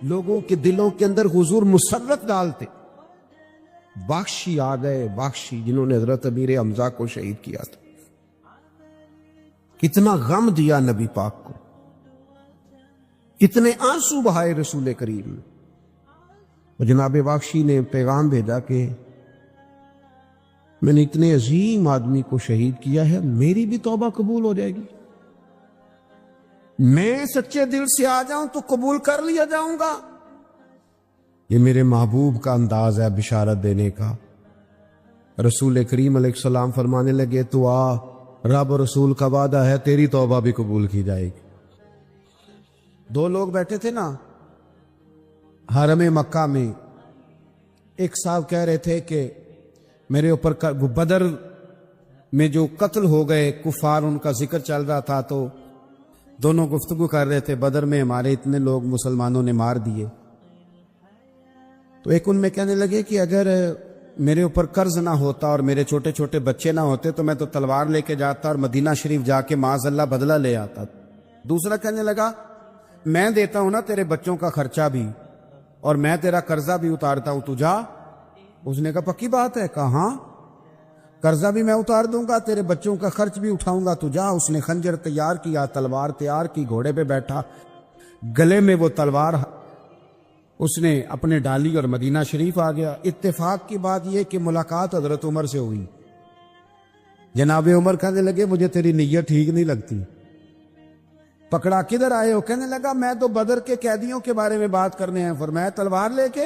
لوگوں کے دلوں کے اندر حضور مسرت ڈالتے. بخشی آ گئے، بخشی جنہوں نے حضرت امیر حمزہ کو شہید کیا تھا. کتنا غم دیا نبی پاک کو، کتنے آنسو بہائے رسول کریم. اور جناب بخشی نے پیغام بھیجا کہ میں نے اتنے عظیم آدمی کو شہید کیا ہے، میری بھی توبہ قبول ہو جائے گی. میں سچے دل سے آ جاؤں تو قبول کر لیا جاؤں گا. یہ میرے محبوب کا انداز ہے بشارت دینے کا. رسول کریم علیہ السلام فرمانے لگے تو آ، رب اور رسول کا وعدہ ہے تیری توبہ بھی قبول کی جائے گی. دو لوگ بیٹھے تھے نا حرم مکہ میں. ایک صاحب کہہ رہے تھے کہ میرے اوپر بدر میں جو قتل ہو گئے کفار، ان کا ذکر چل رہا تھا، تو دونوں گفتگو کر رہے تھے بدر میں ہمارے اتنے لوگ مسلمانوں نے مار دیے. تو ایک ان میں کہنے لگے کہ اگر میرے اوپر قرض نہ ہوتا اور میرے چھوٹے چھوٹے بچے نہ ہوتے تو میں تو تلوار لے کے جاتا اور مدینہ شریف جا کے معاذ اللہ بدلہ لے آتا. دوسرا کہنے لگا میں دیتا ہوں نا تیرے بچوں کا خرچہ بھی اور میں تیرا قرضہ بھی اتارتا ہوں، تو جا. اس نے کہا پکی بات ہے. کہا ہاں، قرضہ بھی میں اتار دوں گا، تیرے بچوں کا خرچ بھی اٹھاؤں گا، تو جا. اس نے خنجر تیار کیا، تلوار تیار کی، گھوڑے پہ بیٹھا، گلے میں وہ تلوار اس نے اپنے ڈالی اور مدینہ شریف آ گیا. اتفاق کی بات یہ کہ ملاقات حضرت عمر سے ہوئی. جناب عمر کہنے لگے مجھے تیری نیت ٹھیک نہیں لگتی. پکڑا کدھر آئے ہو؟ کہنے لگا میں تو بدر کے قیدیوں کے بارے میں بات کرنے ہیں. فرمایا تلوار لے کے؟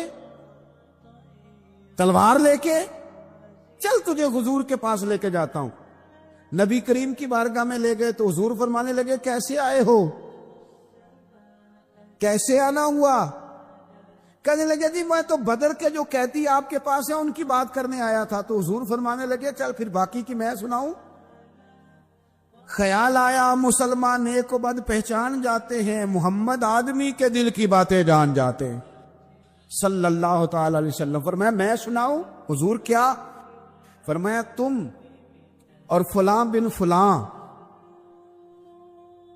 تلوار لے کے چل تجھے حضور کے پاس لے کے جاتا ہوں. نبی کریم کی بارگاہ میں لے گئے تو حضور فرمانے لگے کیسے آئے ہو، کیسے آنا ہوا؟ کہنے لگے جی میں تو بدر کے جو قیدی آپ کے پاس ہیں ان کی بات کرنے آیا تھا. تو حضور فرمانے لگے چل پھر باقی کی میں سناؤں. خیال آیا مسلمان نیک و بد پہچان جاتے ہیں، محمد آدمی کے دل کی باتیں جان جاتے ہیں صلی اللہ تعالی علیہ وسلم. فرمایا میں سناؤں؟ حضور کیا؟ فرمایا تم اور فلاں بن فلاں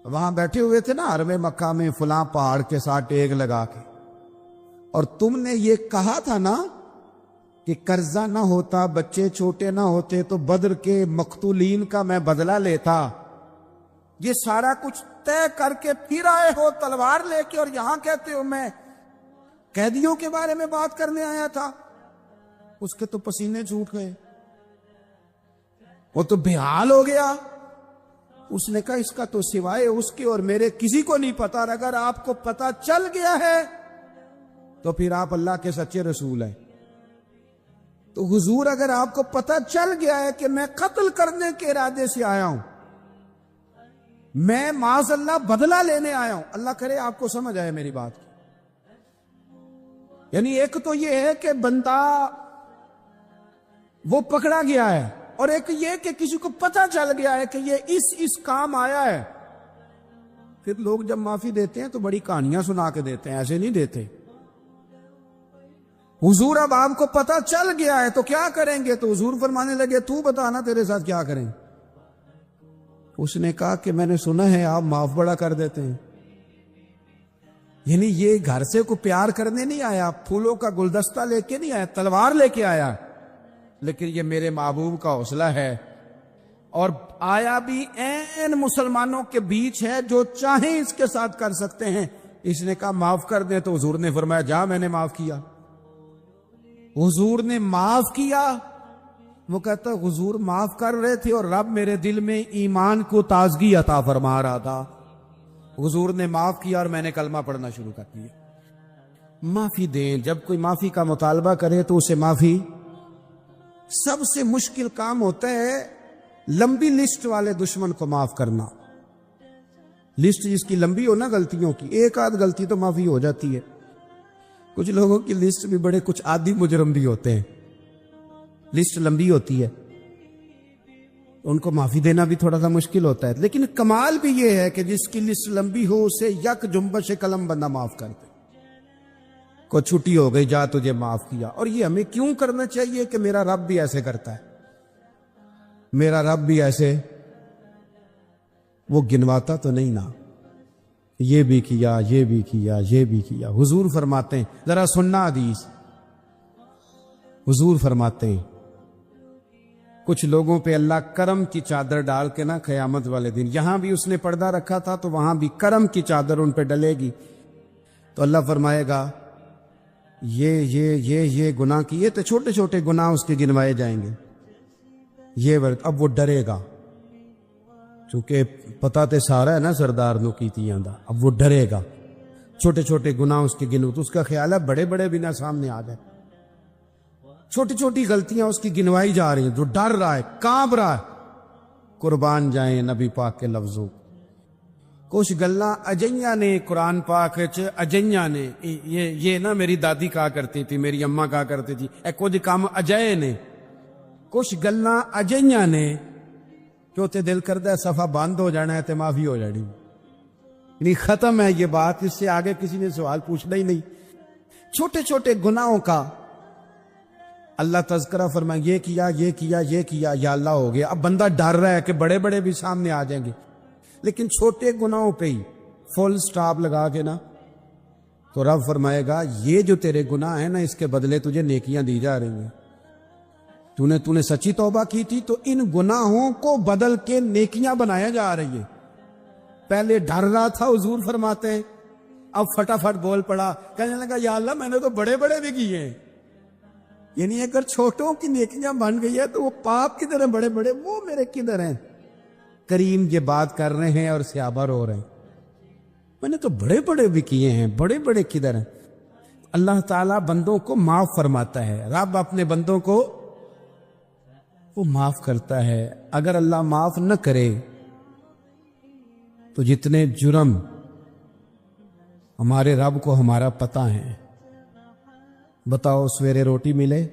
وہاں بیٹھے ہوئے تھے نا حرم مکہ میں فلاں پہاڑ کے ساتھ ٹیک لگا کے، اور تم نے یہ کہا تھا نا کہ قرضہ نہ ہوتا، بچے چھوٹے نہ ہوتے تو بدر کے مقتولین کا میں بدلہ لیتا. یہ سارا کچھ طے کر کے پھر آئے ہو تلوار لے کے، اور یہاں کہتے ہو میں قیدیوں کے بارے میں بات کرنے آیا تھا. اس کے تو پسینے چھوٹ گئے، وہ تو بے حال ہو گیا. اس نے کہا اس کا تو سوائے اس کے اور میرے کسی کو نہیں پتا، اگر آپ کو پتا چل گیا ہے تو پھر آپ اللہ کے سچے رسول ہیں. تو حضور اگر آپ کو پتا چل گیا ہے کہ میں قتل کرنے کے ارادے سے آیا ہوں، میں معاذ اللہ بدلہ لینے آیا ہوں، اللہ کرے آپ کو سمجھ آئے میری بات کی. یعنی ایک تو یہ ہے کہ بندہ وہ پکڑا گیا ہے، اور ایک یہ کہ کسی کو پتا چل گیا ہے کہ یہ اس کام آیا ہے. پھر لوگ جب معافی دیتے ہیں تو بڑی کہانیاں سنا کے دیتے ہیں، ایسے نہیں دیتے. حضور اب آپ کو پتا چل گیا ہے تو کیا کریں گے؟ تو حضور فرمانے لگے تو بتانا تیرے ساتھ کیا کریں. اس نے کہا کہ میں نے سنا ہے آپ معاف بڑا کر دیتے ہیں. یعنی یہ گھر سے کو پیار کرنے نہیں آیا، پھولوں کا گلدستہ لے کے نہیں آیا، تلوار لے کے آیا، لیکن یہ میرے محبوب کا حوصلہ ہے. اور آیا بھی این مسلمانوں کے بیچ ہے، جو چاہیں اس کے ساتھ کر سکتے ہیں. اس نے کہا معاف کر دیں، تو حضور نے فرمایا جا میں نے معاف کیا. حضور نے معاف کیا. وہ کہتا حضور معاف کر رہے تھے اور رب میرے دل میں ایمان کو تازگی عطا فرما رہا تھا. حضور نے معاف کیا اور میں نے کلمہ پڑھنا شروع کر دیا. معافی دیں، جب کوئی معافی کا مطالبہ کرے تو اسے معافی. سب سے مشکل کام ہوتا ہے لمبی لسٹ والے دشمن کو معاف کرنا. لسٹ جس کی لمبی ہو نا غلطیوں کی، ایک آدھ غلطی تو معافی ہو جاتی ہے. کچھ لوگوں کی لسٹ بھی بڑے کچھ عادی مجرم بھی ہوتے ہیں، لسٹ لمبی ہوتی ہے، ان کو معافی دینا بھی تھوڑا سا مشکل ہوتا ہے. لیکن کمال بھی یہ ہے کہ جس کی لسٹ لمبی ہو اسے یک جنبش قلم بندہ معاف کر دے. کو چھٹی ہو گئی، جا تجھے معاف کیا. اور یہ ہمیں کیوں کرنا چاہیے کہ میرا رب بھی ایسے کرتا ہے، میرا رب بھی ایسے وہ گنواتا تو نہیں نا. یہ بھی کیا، یہ بھی کیا، یہ بھی کیا۔ حضور فرماتے ہیں، ذرا سننا حدیث، حضور فرماتے ہیں کچھ لوگوں پہ اللہ کرم کی چادر ڈال کے نا قیامت والے دن، یہاں بھی اس نے پردہ رکھا تھا تو وہاں بھی کرم کی چادر ان پہ ڈلے گی، تو اللہ فرمائے گا یہ گناہ کیے تو چھوٹے چھوٹے گناہ اس کے گنوائے جائیں گے، اب وہ ڈرے گا، چونکہ پتہ تے سارا ہے نا سردار نو کیتیاں دا، اب وہ ڈرے گا، چھوٹے چھوٹے گناہ اس کے گنو، تو اس کا خیال ہے بڑے بڑے بھی نہ سامنے آ جائے، چھوٹی چھوٹی غلطیاں اس کی گنوائی جا رہی ہیں، جو ڈر رہا ہے، کانپ رہا ہے۔ قربان جائیں نبی پاک کے لفظوں، کچھ گلاں اجیاں نے قرآن پاک اجیاں نے، یہ نا میری دادی کہا کرتی تھی، میری اماں کہا کرتی تھی، اے کچھ کام اجائے نے، کچھ گلاں اجیاں نے کہ تے دل کردہ ہے صفحہ بند ہو جانا ہے تے معافی ہو جانی، یعنی ختم ہے یہ بات، اس سے آگے کسی نے سوال پوچھنا ہی نہیں۔ چھوٹے چھوٹے گناہوں کا اللہ تذکرہ فرمائے، یہ کیا یہ کیا یہ کیا، یا اللہ ہو گیا، اب بندہ ڈر رہا ہے کہ بڑے بڑے بھی سامنے آ جائیں گے، لیکن چھوٹے گناہوں پہ ہی فل سٹاپ لگا کے نا، تو رب فرمائے گا یہ جو تیرے گناہ ہیں نا، اس کے بدلے تجھے نیکیاں دی جا رہی ہیں، تو نے سچی توبہ کی تھی تو ان گناہوں کو بدل کے نیکیاں بنایا جا رہی ہے۔ پہلے ڈر رہا تھا، حضور فرماتے ہیں، اب فٹافٹ بول پڑا، کہنے لگا یا اللہ میں نے تو بڑے بڑے بھی کیے ہیں، یعنی اگر چھوٹوں کی نیکیاں بن گئی ہے تو وہ پاپ کدھر ہیں بڑے بڑے، وہ میرے کدھر ہیں؟ کریم یہ بات کر رہے ہیں اور صحابہ رو رہے ہیں، میں نے تو بڑے بڑے بھی کیے ہیں، بڑے بڑے کدھر ہیں؟ اللہ تعالیٰ بندوں کو معاف فرماتا ہے، رب اپنے بندوں کو وہ معاف کرتا ہے۔ اگر اللہ معاف نہ کرے تو جتنے جرم ہمارے رب کو ہمارا پتہ ہے، بتاؤ سویرے روٹی ملے،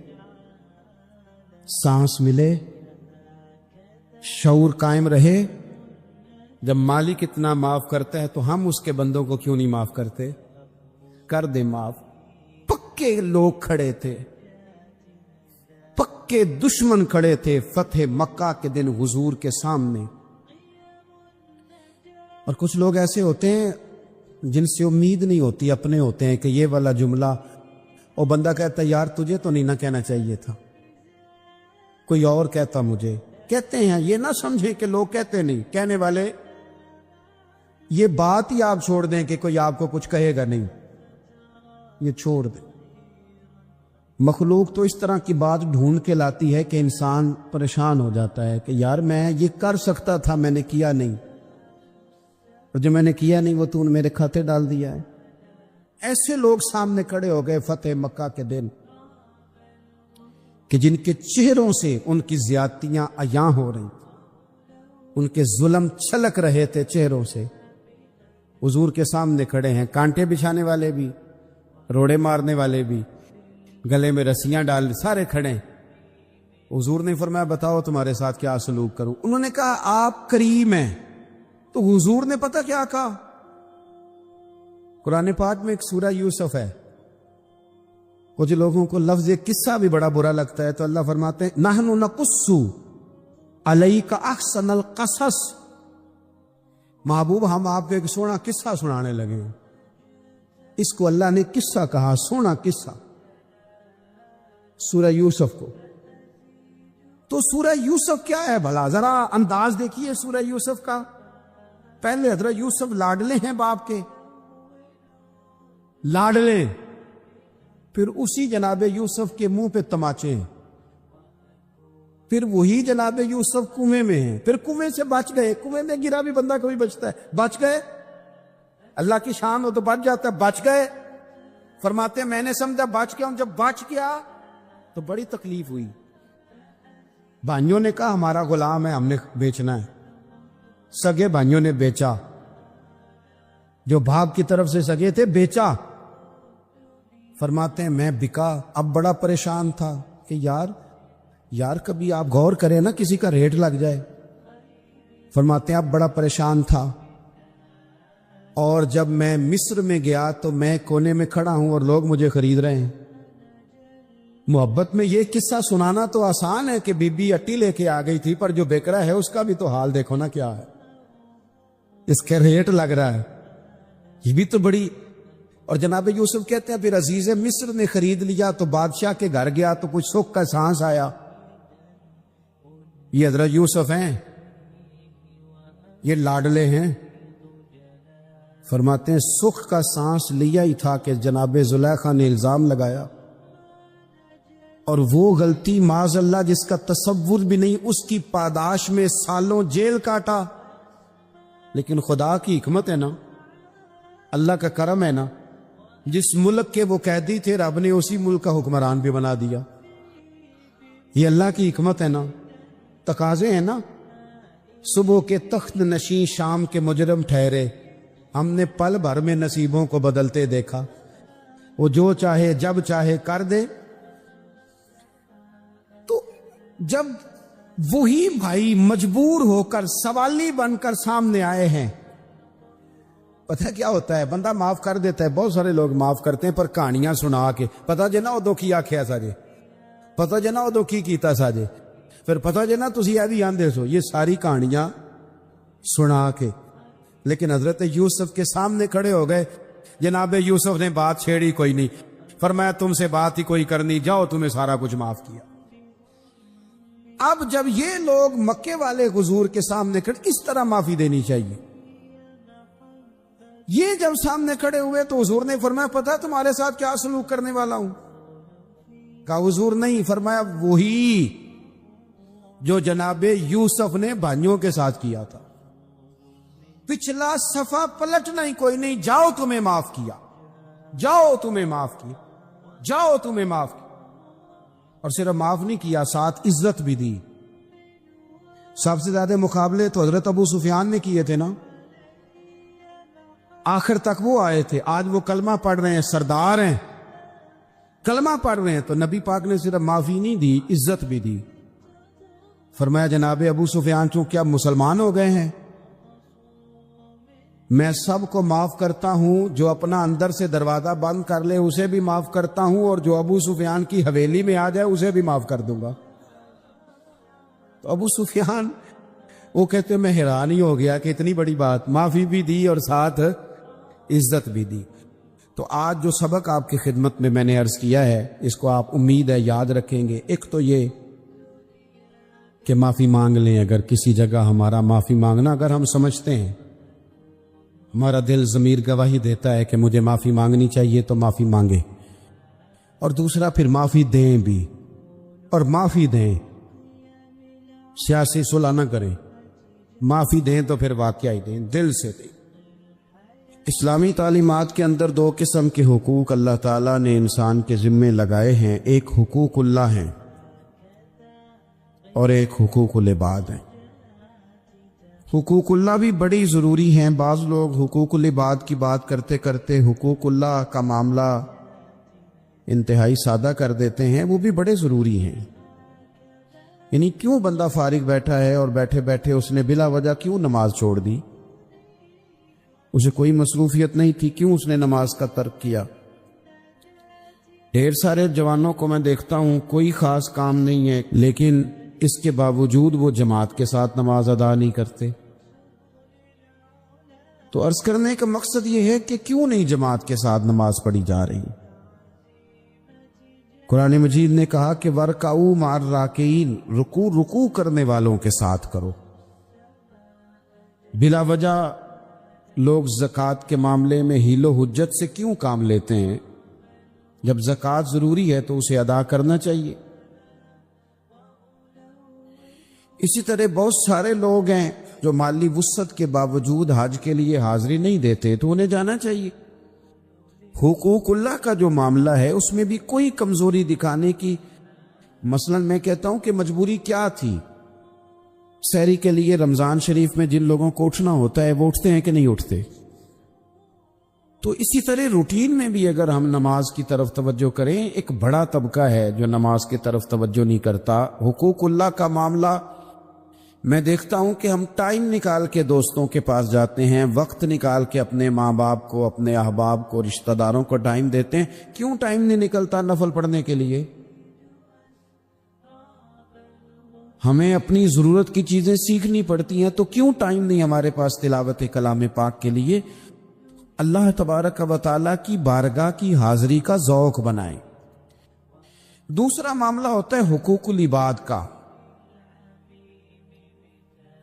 سانس ملے، شعور قائم رہے، جب مالک اتنا معاف کرتا ہے تو ہم اس کے بندوں کو کیوں نہیں معاف کرتے؟ کر دے معاف۔ پکے لوگ کھڑے تھے، پکے دشمن کھڑے تھے فتح مکہ کے دن حضور کے سامنے، اور کچھ لوگ ایسے ہوتے ہیں جن سے امید نہیں ہوتی، اپنے ہوتے ہیں کہ یہ والا جملہ، اور بندہ کہتا ہے یار تجھے تو نہیں نہ کہنا چاہیے تھا، کوئی اور کہتا مجھے، کہتے ہیں، یہ نہ سمجھیں کہ لوگ کہتے نہیں، کہنے والے، یہ بات ہی آپ چھوڑ دیں کہ کوئی آپ کو کچھ کہے گا نہیں، یہ چھوڑ دیں۔ مخلوق تو اس طرح کی بات ڈھونڈ کے لاتی ہے کہ انسان پریشان ہو جاتا ہے کہ یار میں یہ کر سکتا تھا، میں نے کیا نہیں، اور جو میں نے کیا نہیں وہ تو نے میرے کھاتے ڈال دیا ہے۔ ایسے لوگ سامنے کھڑے ہو گئے فتح مکہ کے دن کہ جن کے چہروں سے ان کی زیادتیاں عیاں ہو رہی، ان کے ظلم چھلک رہے تھے چہروں سے، حضور کے سامنے کھڑے ہیں، کانٹے بچھانے والے بھی، روڑے مارنے والے بھی، گلے میں رسیاں ڈال، سارے کھڑے ہیں۔ حضور نے فرمایا بتاؤ تمہارے ساتھ کیا سلوک کروں؟ انہوں نے کہا آپ کریم ہیں، تو حضور نے پتہ کیا کہا؟ قرآن پاک میں ایک سورہ یوسف ہے، کچھ لوگوں کو لفظ قصہ بھی بڑا برا لگتا ہے، تو اللہ فرماتے ہیں نحن نقص علیک احسن القصص، محبوب ہم آپ کو ایک سونا قصہ سنانے لگے ہیں۔ اس کو اللہ نے قصہ کہا، سونا قصہ، سورہ یوسف کو۔ تو سورہ یوسف کیا ہے بھلا؟ ذرا انداز دیکھیے سورہ یوسف کا۔ پہلے حضرت یوسف لاڈلے ہیں باپ کے، لاڈلے، پھر اسی جناب یوسف کے منہ پہ تماچے ہیں، پھر وہی جناب یوسف کنویں میں ہیں، پھر کنویں سے بچ گئے، کنویں میں گرا بھی بندہ کبھی بچتا ہے، بچ گئے، اللہ کی شان ہو تو بچ جاتا ہے، بچ گئے، فرماتے ہیں میں نے سمجھا بچ گیا ہوں، جب بچ گیا تو بڑی تکلیف ہوئی، بھائیوں نے کہا ہمارا غلام ہے، ہم نے بیچنا ہے، سگے بھائیوں نے بیچا، جو باپ کی طرف سے سگے تھے بیچا، فرماتے ہیں میں بکا، اب بڑا پریشان تھا کہ یار کبھی آپ غور کریں نا کسی کا ریٹ لگ جائے، فرماتے ہیں اب بڑا پریشان تھا، اور جب میں مصر میں گیا تو میں کونے میں کھڑا ہوں اور لوگ مجھے خرید رہے ہیں۔ محبت میں یہ قصہ سنانا تو آسان ہے کہ بی بی اٹی لے کے آ گئی تھی، پر جو بیکرا ہے اس کا بھی تو حال دیکھو نا کیا ہے، اس کے ریٹ لگ رہا ہے۔ یہ بھی تو بڑی. اور جناب یوسف کہتے ہیں پھر عزیز مصر نے خرید لیا تو بادشاہ کے گھر گیا تو کچھ سکھ کا سانس آیا. یہ حضرت یوسف ہیں، یہ لاڈلے ہیں. فرماتے ہیں سکھ کا سانس لیا ہی تھا کہ جناب زلیخا نے الزام لگایا، اور وہ غلطی معاذ اللہ جس کا تصور بھی نہیں، اس کی پاداش میں سالوں جیل کاٹا. لیکن خدا کی حکمت ہے نا، اللہ کا کرم ہے نا، جس ملک کے وہ قیدی تھے رب نے اسی ملک کا حکمران بھی بنا دیا. یہ اللہ کی حکمت ہے نا، تقاضے ہیں نا. صبح کے تخت نشین شام کے مجرم ٹھہرے، ہم نے پل بھر میں نصیبوں کو بدلتے دیکھا. وہ جو چاہے جب چاہے کر دے. تو جب وہی بھائی مجبور ہو کر سوالی بن کر سامنے آئے ہیں، پتہ کیا ہوتا ہے، بندہ معاف کر دیتا ہے. بہت سارے لوگ معاف کرتے ہیں پر کہانیاں سنا کے، پتہ جنا ادو کی آخیا ساجے، پتہ جنا ادو کی کیتا ساجے، پھر پتہ جنا تسی اے بھی آندے سو. یہ ساری کہانیاں سنا کے. لیکن حضرت یوسف کے سامنے کھڑے ہو گئے. جناب یوسف نے بات چھیڑی کوئی نہیں، فرمایا تم سے بات ہی کوئی کرنی، جاؤ تمہیں سارا کچھ معاف کیا. اب جب یہ لوگ مکے والے حضور کے سامنے کھڑے، اس طرح معافی دینی چاہیے. یہ جب سامنے کھڑے ہوئے تو حضور نے فرمایا پتہ تمہارے ساتھ کیا سلوک کرنے والا ہوں؟ کہا حضور نہیں. فرمایا وہی جو جناب یوسف نے بھائیوں کے ساتھ کیا تھا. پچھلا صفحہ پلٹنا ہی کوئی نہیں، جاؤ تمہیں معاف کیا، جاؤ تمہیں معاف کیا، جاؤ تمہیں معاف کیا. اور صرف معاف نہیں کیا، ساتھ عزت بھی دی. سب سے زیادہ مقابلے تو حضرت ابو سفیان نے کیے تھے نا، آخر تک وہ آئے تھے. آج وہ کلمہ پڑھ رہے ہیں، سردار ہیں، کلمہ پڑھ رہے ہیں. تو نبی پاک نے صرف معافی نہیں دی، عزت بھی دی. فرمایا جناب ابو سفیان چونکہ اب مسلمان ہو گئے ہیں، میں سب کو معاف کرتا ہوں. جو اپنا اندر سے دروازہ بند کر لے اسے بھی معاف کرتا ہوں، اور جو ابو سفیان کی حویلی میں آ جائے اسے بھی معاف کر دوں گا. تو ابو سفیان وہ کہتے ہیں میں حیران ہی ہو گیا کہ اتنی بڑی بات، معافی بھی دی اور ساتھ عزت بھی دی. تو آج جو سبق آپ کی خدمت میں نے عرض کیا ہے، اس کو آپ امید ہے یاد رکھیں گے. ایک تو یہ کہ معافی مانگ لیں. اگر کسی جگہ ہمارا معافی مانگنا اگر ہم سمجھتے ہیں، ہمارا دل ضمیر گواہی دیتا ہے کہ مجھے معافی مانگنی چاہیے، تو معافی مانگے. اور دوسرا پھر معافی دیں بھی، اور معافی دیں، سیاسی صلح نہ کریں. معافی دیں تو پھر واقعی دیں، دل سے دیں. اسلامی تعلیمات کے اندر دو قسم کے حقوق اللہ تعالیٰ نے انسان کے ذمے لگائے ہیں. ایک حقوق اللہ ہیں اور ایک حقوق العباد ہیں. حقوق اللہ بھی بڑی ضروری ہیں. بعض لوگ حقوق العباد کی بات کرتے کرتے حقوق اللہ کا معاملہ انتہائی سادہ کر دیتے ہیں. وہ بھی بڑے ضروری ہیں. یعنی کیوں بندہ فارغ بیٹھا ہے اور بیٹھے بیٹھے اس نے بلا وجہ کیوں نماز چھوڑ دی؟ اسے کوئی مصروفیت نہیں تھی، کیوں اس نے نماز کا ترک کیا؟ ڈھیر سارے جوانوں کو میں دیکھتا ہوں کوئی خاص کام نہیں ہے، لیکن اس کے باوجود وہ جماعت کے ساتھ نماز ادا نہیں کرتے. تو عرض کرنے کا مقصد یہ ہے کہ کیوں نہیں جماعت کے ساتھ نماز پڑھی جا رہی؟ قرآن مجید نے کہا کہ وَرْكَعُوا مَعَ الرَّاكِعِينَ، رکوع کرنے والوں کے ساتھ کرو. بلا وجہ لوگ زکوٰۃ کے معاملے میں حیل و حجت سے کیوں کام لیتے ہیں؟ جب زکوٰۃ ضروری ہے تو اسے ادا کرنا چاہیے. اسی طرح بہت سارے لوگ ہیں جو مالی وسعت کے باوجود حج کے لیے حاضری نہیں دیتے، تو انہیں جانا چاہیے. حقوق اللہ کا جو معاملہ ہے اس میں بھی کوئی کمزوری دکھانے کی، مثلا میں کہتا ہوں کہ مجبوری کیا تھی؟ سحری کے لیے رمضان شریف میں جن لوگوں کو اٹھنا ہوتا ہے وہ اٹھتے ہیں کہ نہیں اٹھتے؟ تو اسی طرح روٹین میں بھی اگر ہم نماز کی طرف توجہ کریں، ایک بڑا طبقہ ہے جو نماز کی طرف توجہ نہیں کرتا. حقوق اللہ کا معاملہ میں دیکھتا ہوں کہ ہم ٹائم نکال کے دوستوں کے پاس جاتے ہیں، وقت نکال کے اپنے ماں باپ کو، اپنے احباب کو، رشتہ داروں کو ٹائم دیتے ہیں. کیوں ٹائم نہیں نکلتا نفل پڑھنے کے لیے؟ ہمیں اپنی ضرورت کی چیزیں سیکھنی پڑتی ہیں، تو کیوں ٹائم نہیں ہمارے پاس تلاوت کلام پاک کے لیے؟ اللہ تبارک و تعالیٰ کی بارگاہ کی حاضری کا ذوق بنائیں۔ دوسرا معاملہ ہوتا ہے حقوق العباد کا۔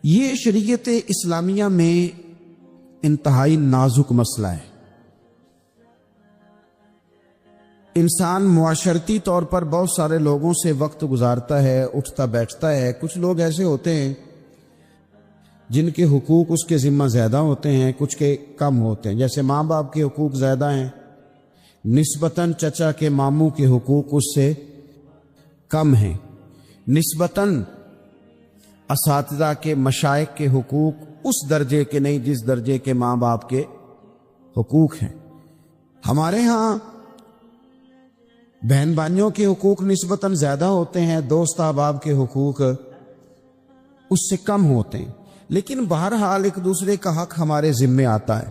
یہ شریعت اسلامیہ میں انتہائی نازک مسئلہ ہے۔ انسان معاشرتی طور پر بہت سارے لوگوں سے وقت گزارتا ہے، اٹھتا بیٹھتا ہے۔ کچھ لوگ ایسے ہوتے ہیں جن کے حقوق اس کے ذمہ زیادہ ہوتے ہیں، کچھ کے کم ہوتے ہیں۔ جیسے ماں باپ کے حقوق زیادہ ہیں، نسبتاً چچا کے ماموں کے حقوق اس سے کم ہیں، نسبتاً اساتذہ کے مشائخ کے حقوق اس درجے کے نہیں جس درجے کے ماں باپ کے حقوق ہیں۔ ہمارے ہاں بہن بھائیوں کے حقوق نسبتاً زیادہ ہوتے ہیں، دوست احباب کے حقوق اس سے کم ہوتے ہیں، لیکن بہرحال ایک دوسرے کا حق ہمارے ذمے آتا ہے۔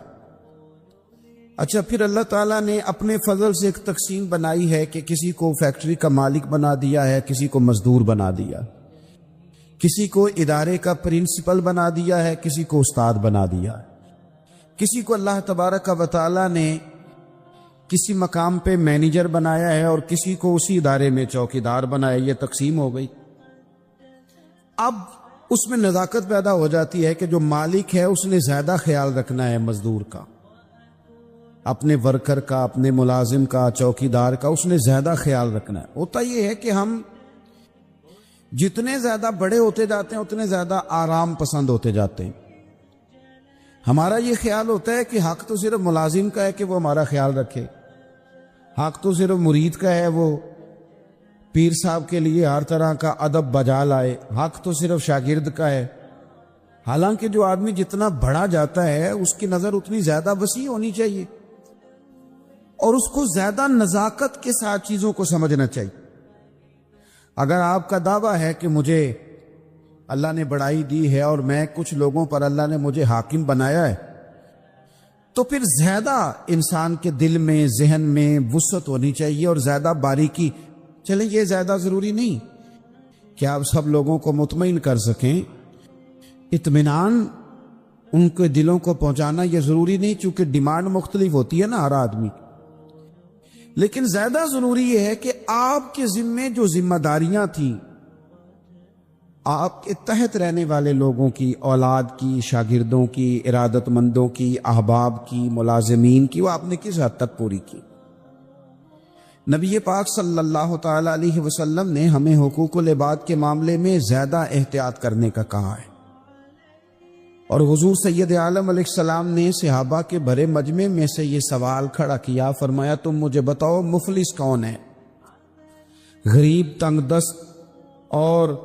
اچھا، پھر اللہ تعالیٰ نے اپنے فضل سے ایک تقسیم بنائی ہے کہ کسی کو فیکٹری کا مالک بنا دیا ہے، کسی کو مزدور بنا دیا، کسی کو ادارے کا پرنسپل بنا دیا ہے، کسی کو استاد بنا دیا ہے، کسی کو اللہ تبارک و تعالیٰ نے کسی مقام پہ مینیجر بنایا ہے اور کسی کو اسی ادارے میں چوکیدار بنایا۔ یہ تقسیم ہو گئی۔ اب اس میں نزاکت پیدا ہو جاتی ہے کہ جو مالک ہے اس نے زیادہ خیال رکھنا ہے مزدور کا، اپنے ورکر کا، اپنے ملازم کا، چوکیدار کا، اس نے زیادہ خیال رکھنا ہے۔ ہوتا یہ ہے کہ ہم جتنے زیادہ بڑے ہوتے جاتے ہیں اتنے زیادہ آرام پسند ہوتے جاتے ہیں۔ ہمارا یہ خیال ہوتا ہے کہ حق تو صرف ملازم کا ہے کہ وہ ہمارا خیال رکھے، حق تو صرف مرید کا ہے وہ پیر صاحب کے لیے ہر طرح کا ادب بجا لائے، حق تو صرف شاگرد کا ہے۔ حالانکہ جو آدمی جتنا بڑا جاتا ہے اس کی نظر اتنی زیادہ وسیع ہونی چاہیے اور اس کو زیادہ نزاکت کے ساتھ چیزوں کو سمجھنا چاہیے۔ اگر آپ کا دعویٰ ہے کہ مجھے اللہ نے بڑائی دی ہے اور میں کچھ لوگوں پر اللہ نے مجھے حاکم بنایا ہے، تو پھر زیادہ انسان کے دل میں، ذہن میں وسعت ہونی چاہیے اور زیادہ باریکی۔ چلیں، یہ زیادہ ضروری نہیں کہ آپ سب لوگوں کو مطمئن کر سکیں، اطمینان ان کے دلوں کو پہنچانا یہ ضروری نہیں، چونکہ ڈیمانڈ مختلف ہوتی ہے نا ہر آدمی، لیکن زیادہ ضروری یہ ہے کہ آپ کے ذمے جو ذمہ داریاں تھیں، آپ کے تحت رہنے والے لوگوں کی، اولاد کی، شاگردوں کی، ارادت مندوں کی، احباب کی، ملازمین کی، وہ آپ نے کس حد تک پوری کی۔ نبی پاک صلی اللہ تعالی علیہ وسلم نے ہمیں حقوق العباد کے معاملے میں زیادہ احتیاط کرنے کا کہا ہے، اور حضور سید عالم علیہ السلام نے صحابہ کے بھرے مجمع میں سے یہ سوال کھڑا کیا، فرمایا تم مجھے بتاؤ مفلس کون ہے، غریب، تنگ دست اور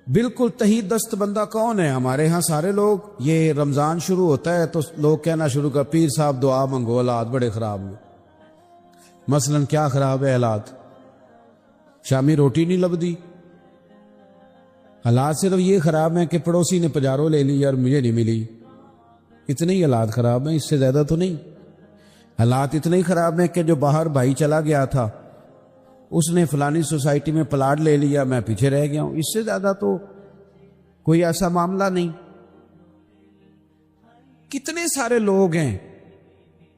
بالکل تہی دست بندہ کون ہے؟ ہمارے ہاں سارے لوگ، یہ رمضان شروع ہوتا ہے تو لوگ کہنا شروع کر، پیر صاحب دعا منگو، حالات بڑے خراب ہیں۔ مثلا کیا خراب ہے حالات؟ شامی روٹی نہیں لبدی، حالات صرف یہ خراب ہیں کہ پڑوسی نے پجارو لے لی اور مجھے نہیں ملی، اتنے ہی حالات خراب ہیں، اس سے زیادہ تو نہیں۔ حالات اتنے ہی خراب ہیں کہ جو باہر بھائی چلا گیا تھا اس نے فلانی سوسائٹی میں پلاٹ لے لیا، میں پیچھے رہ گیا ہوں، اس سے زیادہ تو کوئی ایسا معاملہ نہیں۔ کتنے سارے لوگ ہیں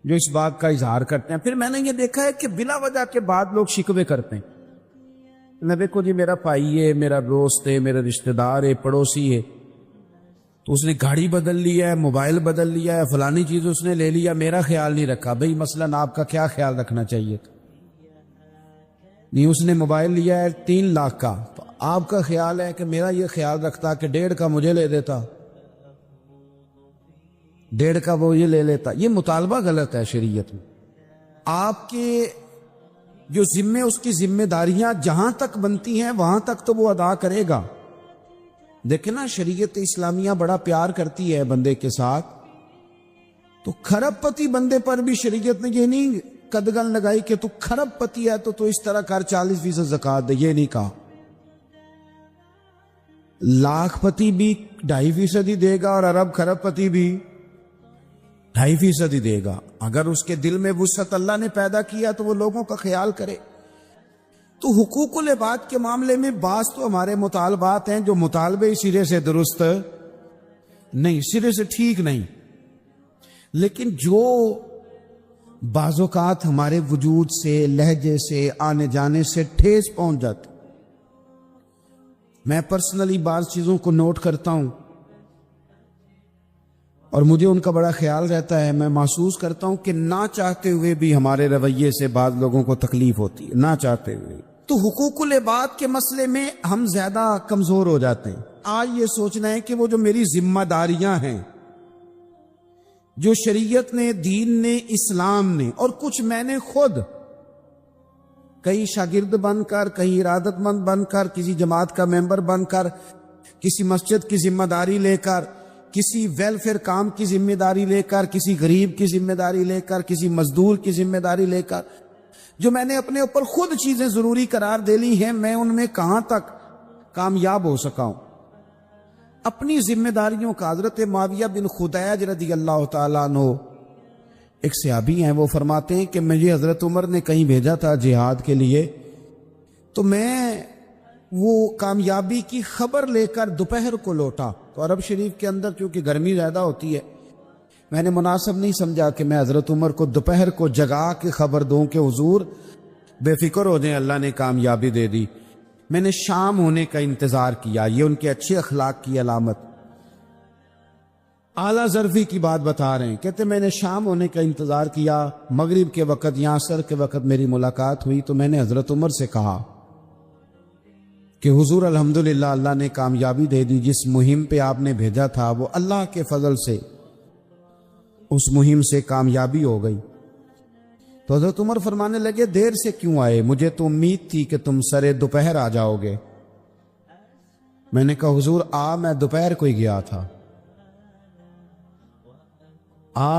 جو اس بات کا اظہار کرتے ہیں۔ پھر میں نے یہ دیکھا ہے کہ بلا وجہ کے بعد لوگ شکوے کرتے ہیں، میں دیکھو جی میرا بھائی ہے، میرا دوست ہے، میرا رشتہ دار ہے، پڑوسی ہے، تو اس نے گاڑی بدل لیا ہے، موبائل بدل لیا ہے، فلانی چیز اس نے لے لیا، میرا خیال نہیں رکھا۔ بھئی مثلا آپ کا کیا خیال رکھنا چاہیے تھا؟ نہیں، اس نے موبائل لیا ہے 3 لاکھ کا، تو آپ کا خیال ہے کہ میرا یہ خیال رکھتا کہ 1.5 کا مجھے لے دیتا، 1.5 کا وہ یہ لے لیتا۔ یہ مطالبہ غلط ہے شریعت میں۔ آپ کے جو ذمے، اس کی ذمہ داریاں جہاں تک بنتی ہیں وہاں تک تو وہ ادا کرے گا۔ دیکھیں نا، شریعت اسلامیہ بڑا پیار کرتی ہے بندے کے ساتھ، تو کھرب پتی بندے پر بھی شریعت نے یہ نہیں قدغن لگائی کہ تو کھرب پتی ہے تو اس طرح کر 40% زکوٰۃ دے، یہ نہیں کہا۔ لاکھ پتی بھی 2.5% ہی دے گا اور ارب کھرب پتی بھی 2.5% ہی دے گا۔ اگر اس کے دل میں وسعت اللہ نے پیدا کیا تو وہ لوگوں کا خیال کرے۔ تو حقوق العباد کے معاملے میں بعض تو ہمارے مطالبات ہیں جو مطالبے سرے سے درست نہیں، سرے سے ٹھیک نہیں۔ لیکن جو بعض اوقات ہمارے وجود سے، لہجے سے، آنے جانے سے ٹھیس پہنچ جاتی، میں پرسنلی بعض چیزوں کو نوٹ کرتا ہوں اور مجھے ان کا بڑا خیال رہتا ہے. میں محسوس کرتا ہوں کہ نہ چاہتے ہوئے بھی ہمارے رویے سے بعض لوگوں کو تکلیف ہوتی ہے، نہ چاہتے ہوئے. تو حقوق العباد کے مسئلے میں ہم زیادہ کمزور ہو جاتے ہیں. آج یہ سوچنا ہے کہ وہ جو میری ذمہ داریاں ہیں، جو شریعت نے، دین نے، اسلام نے، اور کچھ میں نے خود کہیں شاگرد بن کر، کہیں ارادت مند بن کر، کسی جماعت کا ممبر بن کر، کسی مسجد کی ذمہ داری لے کر، کسی ویلفیئر کام کی ذمہ داری لے کر، کسی غریب کی ذمہ داری لے کر، کسی مزدور کی ذمہ داری لے کر، جو میں نے اپنے اوپر خود چیزیں ضروری قرار دے لی ہیں، میں ان میں کہاں تک کامیاب ہو سکا ہوں. اپنی ذمہ داریوں کا حضرت معاویہ بن خدیج رضی اللہ تعالیٰ عنہ ایک صحابی ہیں، وہ فرماتے ہیں کہ مجھے حضرت عمر نے کہیں بھیجا تھا جہاد کے لیے، تو میں وہ کامیابی کی خبر لے کر دوپہر کو لوٹا. تو عرب شریف کے اندر چونکہ گرمی زیادہ ہوتی ہے، میں نے مناسب نہیں سمجھا کہ میں حضرت عمر کو دوپہر کو جگا کے خبر دوں کہ حضور بے فکر ہو جائیں، اللہ نے کامیابی دے دی. میں نے شام ہونے کا انتظار کیا. یہ ان کے اچھے اخلاق کی علامت، اعلیٰ ظرفی کی بات بتا رہے ہیں. کہتے میں نے شام ہونے کا انتظار کیا، مغرب کے وقت یا عصر کے وقت میری ملاقات ہوئی تو میں نے حضرت عمر سے کہا کہ حضور الحمدللہ اللہ نے کامیابی دے دی، جس مہم پہ آپ نے بھیجا تھا وہ اللہ کے فضل سے اس مہم سے کامیابی ہو گئی. تو حضرت عمر فرمانے لگے دیر سے کیوں آئے؟ مجھے تو امید تھی کہ تم سرے دوپہر آ جاؤ گے. میں نے کہا حضور میں دوپہر کو ہی گیا تھا،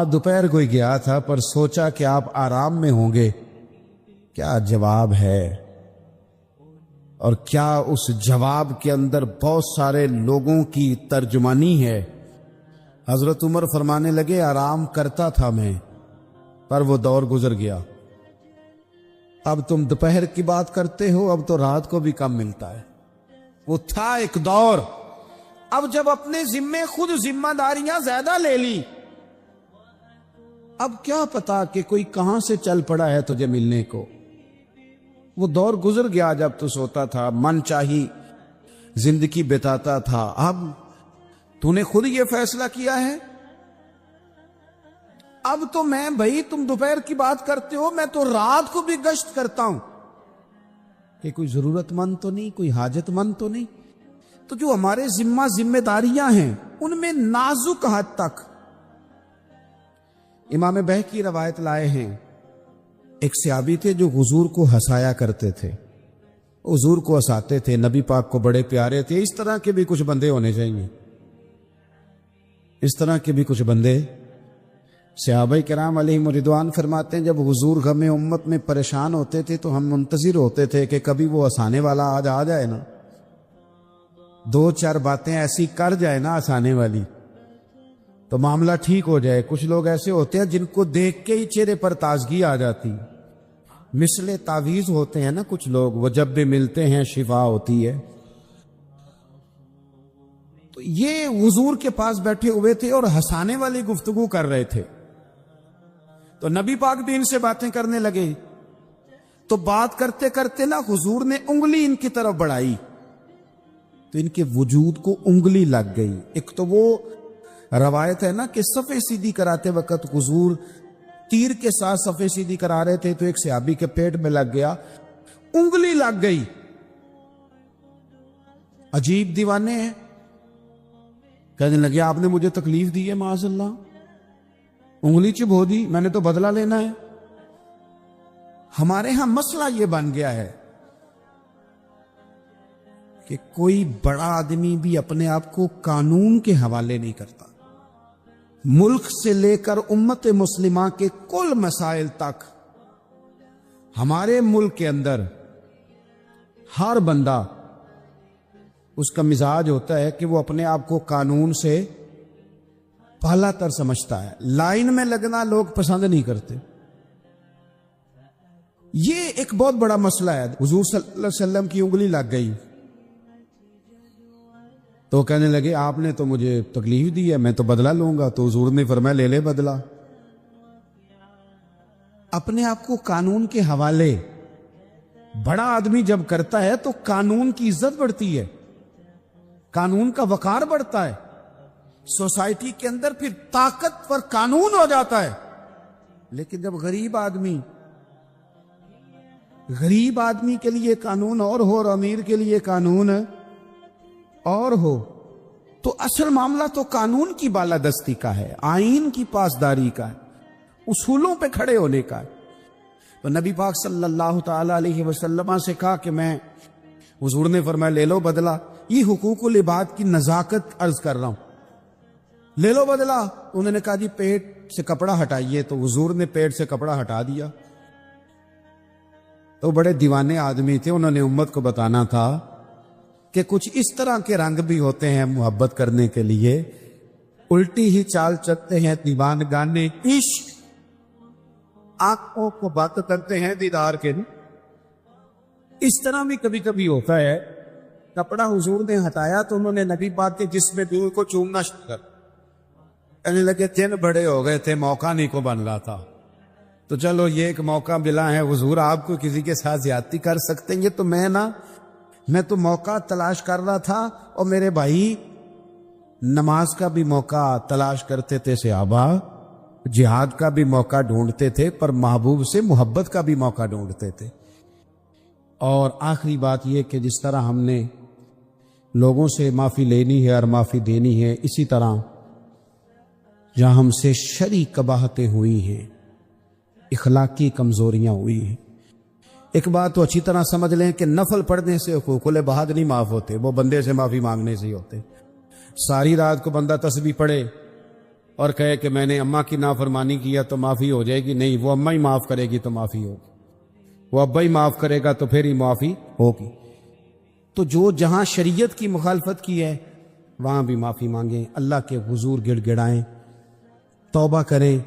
دوپہر کو ہی گیا تھا، پر سوچا کہ آپ آرام میں ہوں گے. کیا جواب ہے، اور کیا اس جواب کے اندر بہت سارے لوگوں کی ترجمانی ہے. حضرت عمر فرمانے لگے آرام کرتا تھا میں، پر وہ دور گزر گیا. اب تم دوپہر کی بات کرتے ہو، اب تو رات کو بھی کم ملتا ہے. وہ تھا ایک دور. اب جب اپنے ذمے خود ذمہ داریاں زیادہ لے لی، اب کیا پتا کہ کوئی کہاں سے چل پڑا ہے تجھے ملنے کو. وہ دور گزر گیا جب تو سوتا تھا، من چاہی زندگی بتاتا تھا. اب تو نے خود یہ فیصلہ کیا ہے. اب تو میں بھائی تم دوپہر کی بات کرتے ہو، میں تو رات کو بھی گشت کرتا ہوں کہ کوئی ضرورت مند تو نہیں، کوئی حاجت مند تو نہیں. تو جو ہمارے ذمہ داریاں ہیں ان میں نازک حد تک امام بہقی روایت لائے ہیں. ایک صحابی تھے جو حضور کو ہنسایا کرتے تھے، حضور کو ہنساتے تھے، نبی پاک کو بڑے پیارے تھے. اس طرح کے بھی کچھ بندے ہونے چاہیے، اس طرح کے بھی کچھ بندے. صحابہ کرام علیہم رضوان فرماتے ہیں جب حضور غم امت میں پریشان ہوتے تھے تو ہم منتظر ہوتے تھے کہ کبھی وہ ہنسانے والا آج آ جائے نا، دو چار باتیں ایسی کر جائے نا ہنسانے والی، تو معاملہ ٹھیک ہو جائے. کچھ لوگ ایسے ہوتے ہیں جن کو دیکھ کے ہی چہرے پر تازگی آ جاتی، مثل تعویذ ہوتے ہیں نا کچھ لوگ، وہ جب بھی ملتے ہیں شفا ہوتی ہے. تو یہ حضور کے پاس بیٹھے ہوئے تھے اور ہنسانے والی گفتگو کر رہے تھے. تو نبی پاک بھی ان سے باتیں کرنے لگے. تو بات کرتے کرتے نا حضور نے انگلی ان کی طرف بڑھائی تو ان کے وجود کو انگلی لگ گئی. ایک تو وہ روایت ہے نا کہ صفے سیدھی کراتے وقت حضور تیر کے ساتھ صفے سیدھی کرا رہے تھے تو ایک صحابی کے پیٹ میں لگ گیا، انگلی لگ گئی. عجیب دیوانے ہیں. کہنے لگے آپ نے مجھے تکلیف دی ہے، معاذ اللہ، انگلی چبھو دی، میں نے تو بدلہ لینا ہے. ہمارے ہاں مسئلہ یہ بن گیا ہے کہ کوئی بڑا آدمی بھی اپنے آپ کو قانون کے حوالے نہیں کرتا. ملک سے لے کر امت مسلمہ کے کل مسائل تک ہمارے ملک کے اندر ہر بندہ، اس کا مزاج ہوتا ہے کہ وہ اپنے آپ کو قانون سے پہلا تر سمجھتا ہے. لائن میں لگنا لوگ پسند نہیں کرتے. یہ ایک بہت بڑا مسئلہ ہے. حضور صلی اللہ علیہ وسلم کی انگلی لگ گئی تو کہنے لگے آپ نے تو مجھے تکلیف دی ہے، میں تو بدلہ لوں گا. تو حضور نے فرمایا لے لے بدلہ. اپنے آپ کو قانون کے حوالے بڑا آدمی جب کرتا ہے تو قانون کی عزت بڑھتی ہے، قانون کا وقار بڑھتا ہے، سوسائٹی کے اندر پھر طاقتور قانون ہو جاتا ہے۔ لیکن جب غریب آدمی کے لیے قانون اور ہو اور امیر کے لیے قانون اور ہو، تو اصل معاملہ تو قانون کی بالادستی کا ہے، آئین کی پاسداری کا ہے، اصولوں پہ کھڑے ہونے کا ہے۔ تو نبی پاک صلی اللہ تعالی علیہ وسلم سے کہا کہ میں، حضور نے فرمایا لے لو بدلہ، یہ حقوق العباد کی نزاکت عرض کر رہا ہوں، لے لو بدلہ۔ انہوں نے کہا جی پیٹ سے کپڑا ہٹائیے، تو حضور نے پیٹ سے کپڑا ہٹا دیا۔ تو بڑے دیوانے آدمی تھے، انہوں نے امت کو بتانا تھا کہ کچھ اس طرح کے رنگ بھی ہوتے ہیں محبت کرنے کے لیے، الٹی ہی چال چلتے ہیں دیوان گانے عشق، آنکھوں کو بات کرتے ہیں دیدار کے لیے۔ اس طرح بھی کبھی کبھی ہوتا ہے۔ کپڑا حضور نے ہٹایا تو انہوں نے نبی پاک کے جسم دور کو چومنا شروع کر، کہنے لگے دن بڑے ہو گئے تھے، موقع نہیں کو بن رہا تھا، تو چلو یہ ایک موقع ملا ہے، حضور آپ کو کسی کے ساتھ زیادتی کر سکتے ہیں، تو میں تو موقع تلاش کر رہا تھا، اور میرے بھائی نماز کا بھی موقع تلاش کرتے تھے صحابہ، جہاد کا بھی موقع ڈھونڈتے تھے، پر محبوب سے محبت کا بھی موقع ڈھونڈتے تھے۔ اور آخری بات یہ کہ جس طرح ہم نے لوگوں سے معافی لینی ہے اور معافی دینی ہے، اسی طرح جہاں ہم سے شرعی قباحتیں ہوئی ہیں، اخلاقی کمزوریاں ہوئی ہیں، ایک بات تو اچھی طرح سمجھ لیں کہ نفل پڑھنے سے حقوق العباد نہیں معاف ہوتے، وہ بندے سے معافی مانگنے سے ہی ہوتے۔ ساری رات کو بندہ تسبیح پڑھے اور کہے کہ میں نے اماں کی نافرمانی کیا تو معافی ہو جائے گی، نہیں، وہ اماں ہی معاف کرے گی تو معافی ہوگی، وہ ابا ہی معاف کرے گا تو پھر ہی معافی ہوگی۔ تو جو جہاں شریعت کی مخالفت کی ہے وہاں بھی معافی مانگیں، اللہ کے حضور گڑ گڑائیں، توبہ کریں،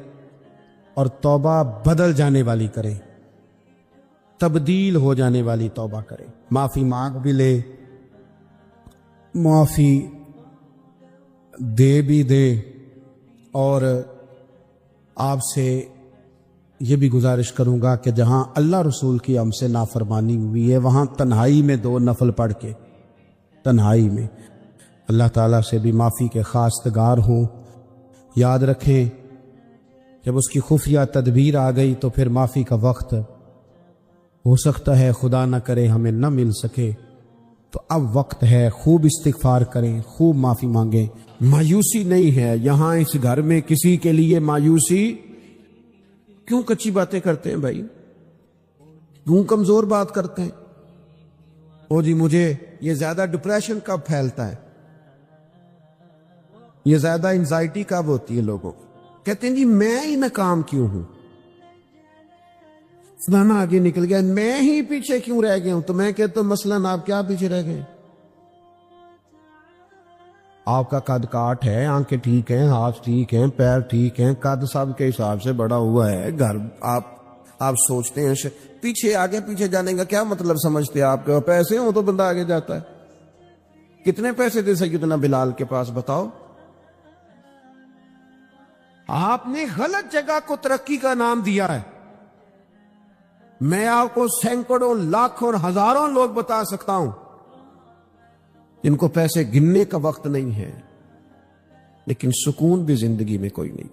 اور توبہ بدل جانے والی کریں، تبدیل ہو جانے والی توبہ کریں، معافی مانگ بھی لے، معافی دے بھی دے۔ اور آپ سے یہ بھی گزارش کروں گا کہ جہاں اللہ رسول کی ہم سے نافرمانی ہوئی ہے وہاں تنہائی میں 2 نفل پڑھ کے، تنہائی میں اللہ تعالیٰ سے بھی معافی کے خواستگار ہوں۔ یاد رکھیں جب اس کی خفیہ تدبیر آ گئی تو پھر معافی کا وقت ہو سکتا ہے خدا نہ کرے ہمیں نہ مل سکے، تو اب وقت ہے، خوب استغفار کریں، خوب معافی مانگیں۔ مایوسی نہیں ہے یہاں اس گھر میں کسی کے لیے، مایوسی کیوں کچی باتیں کرتے ہیں بھائی، کیوں کمزور بات کرتے ہیں؟ او جی مجھے یہ زیادہ ڈپریشن کب پھیلتا ہے، یہ زیادہ انزائٹی کب ہوتی ہے لوگوں کو؟ کہتے ہیں جی میں ہی ناکام کیوں ہوں، فلانا آگے نکل گیا، میں ہی پیچھے کیوں رہ گیا ہوں؟ تو میں کہتا ہوں مثلاً آپ کیا پیچھے رہ گئے؟ آپ کا قد کاٹ ہے، آنکھیں ٹھیک ہیں، ہاتھ ٹھیک ہیں، پیر ٹھیک ہیں، قد سب کے حساب سے بڑا ہوا ہے، گھر آپ سوچتے ہیں پیچھے آگے پیچھے جانے کا کیا مطلب سمجھتے ہیں؟ آپ کے پیسے ہوں تو بندہ آگے جاتا ہے۔ کتنے پیسے تھے سیدنا بلال کے پاس بتاؤ؟ آپ نے غلط جگہ کو ترقی کا نام دیا ہے۔ میں آپ کو سینکڑوں لاکھوں اور ہزاروں لوگ بتا سکتا ہوں جن کو پیسے گننے کا وقت نہیں ہے، لیکن سکون بھی زندگی میں کوئی نہیں،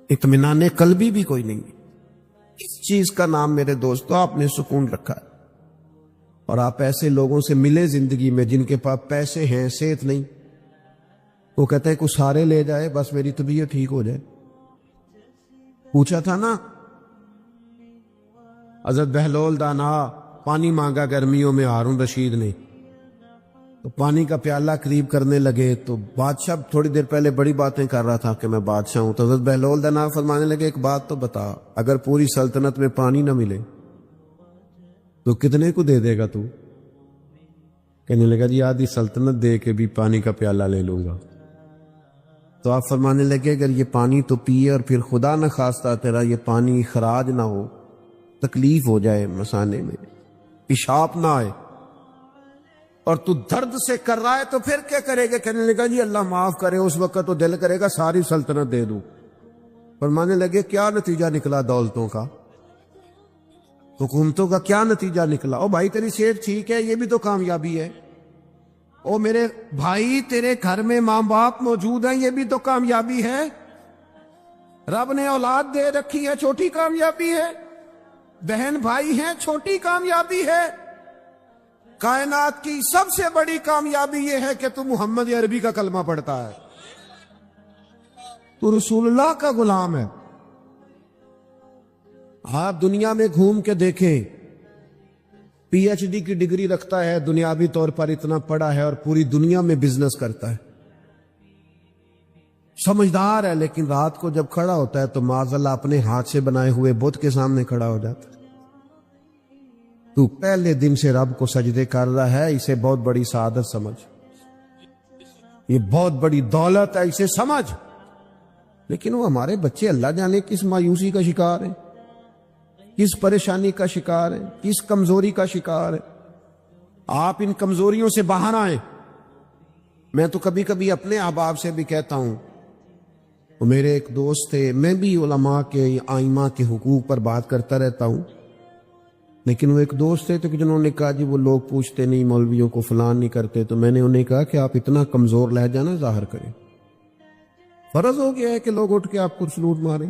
اطمینان قلبی بھی کوئی نہیں۔ اس چیز کا نام میرے دوستو آپ نے سکون رکھا ہے۔ اور آپ ایسے لوگوں سے ملے زندگی میں جن کے پاس پیسے ہیں، صحت نہیں، وہ کہتے ہیں کچھ سارے لے جائے بس میری طبیعت ٹھیک ہو جائے۔ پوچھا تھا نا حضرت بہلول دانا، پانی مانگا گرمیوں میں ہارون رشید نے، تو پانی کا پیالہ قریب کرنے لگے تو بادشاہ تھوڑی دیر پہلے بڑی باتیں کر رہا تھا کہ میں بادشاہ ہوں، تو حضرت بہلول دانا فرمانے لگے ایک بات تو بتا، اگر پوری سلطنت میں پانی نہ ملے تو کتنے کو دے دے گا تو؟ کہنے لگا جی آدھی سلطنت دے کے بھی پانی کا پیالہ لے لوں گا۔ تو آپ فرمانے لگے اگر یہ پانی تو پیے اور پھر خدا نہ خواستہ تیرا یہ پانی خراج نہ ہو، تکلیف ہو جائے مسانے میں، پیشاب نہ آئے، اور تو درد سے کر رہا ہے تو پھر کیا کرے گا؟ کہنے لگا جی اللہ معاف کرے، اس وقت تو دل کرے گا ساری سلطنت دے دوں، فرمانے لگے کیا نتیجہ نکلا دولتوں کا، حکومتوں کا کیا نتیجہ نکلا؟ او بھائی تیری صحت ٹھیک ہے، یہ بھی تو کامیابی ہے۔ او میرے بھائی تیرے گھر میں ماں باپ موجود ہیں، یہ بھی تو کامیابی ہے۔ رب نے اولاد دے رکھی ہے، چھوٹی کامیابی ہے۔ بہن بھائی ہیں، چھوٹی کامیابی ہے۔ کائنات کی سب سے بڑی کامیابی یہ ہے کہ تو محمد عربی کا کلمہ پڑھتا ہے، تو رسول اللہ کا غلام ہے۔ آپ دنیا میں گھوم کے دیکھیں، پی ایچ ڈی کی ڈگری رکھتا ہے، دنیاوی طور پر اتنا پڑھا ہے اور پوری دنیا میں بزنس کرتا ہے، سمجھدار ہے، لیکن رات کو جب کھڑا ہوتا ہے تو معاذ اللہ اپنے ہاتھ سے بنائے ہوئے بت کے سامنے کھڑا ہو جاتا ہے۔ تو پہلے دن سے رب کو سجدے کر رہا ہے، اسے بہت بڑی سعادت سمجھ، یہ بہت بڑی دولت ہے، اسے سمجھ۔ لیکن وہ ہمارے بچے اللہ جانے کس مایوسی کا شکار ہیں، کس پریشانی کا شکار ہیں، کس کمزوری کا شکار ہیں۔ آپ ان کمزوریوں سے باہر آئیں۔ میں تو کبھی کبھی اپنے احباب سے بھی کہتا ہوں، وہ میرے ایک دوست تھے، میں بھی علماء کے آئمہ کے حقوق پر بات کرتا رہتا ہوں، لیکن وہ ایک دوست تھے تو جنہوں نے کہا جی وہ لوگ پوچھتے نہیں مولویوں کو فلان نہیں کرتے، تو میں نے انہیں کہا کہ آپ اتنا کمزور لہجہ نہ ظاہر کریں، فرض ہو گیا ہے کہ لوگ اٹھ کے آپ کو سلوٹ ماریں۔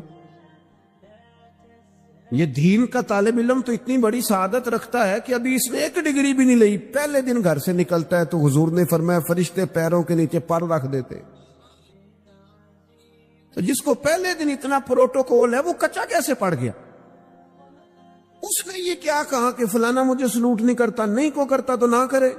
یہ دین کا طالب علم تو اتنی بڑی سعادت رکھتا ہے کہ ابھی اس نے ایک ڈگری بھی نہیں لئی، پہلے دن گھر سے نکلتا ہے تو حضور نے فرمایا فرشتے پیروں کے نیچے پر رکھ دیتے۔ تو جس کو پہلے دن اتنا پروٹوکول ہے وہ کچا کیسے پڑ گیا؟ اس نے یہ کیا کہا کہ فلانا مجھے سلوٹ نہیں کرتا، نہیں کو کرتا تو نہ کرے۔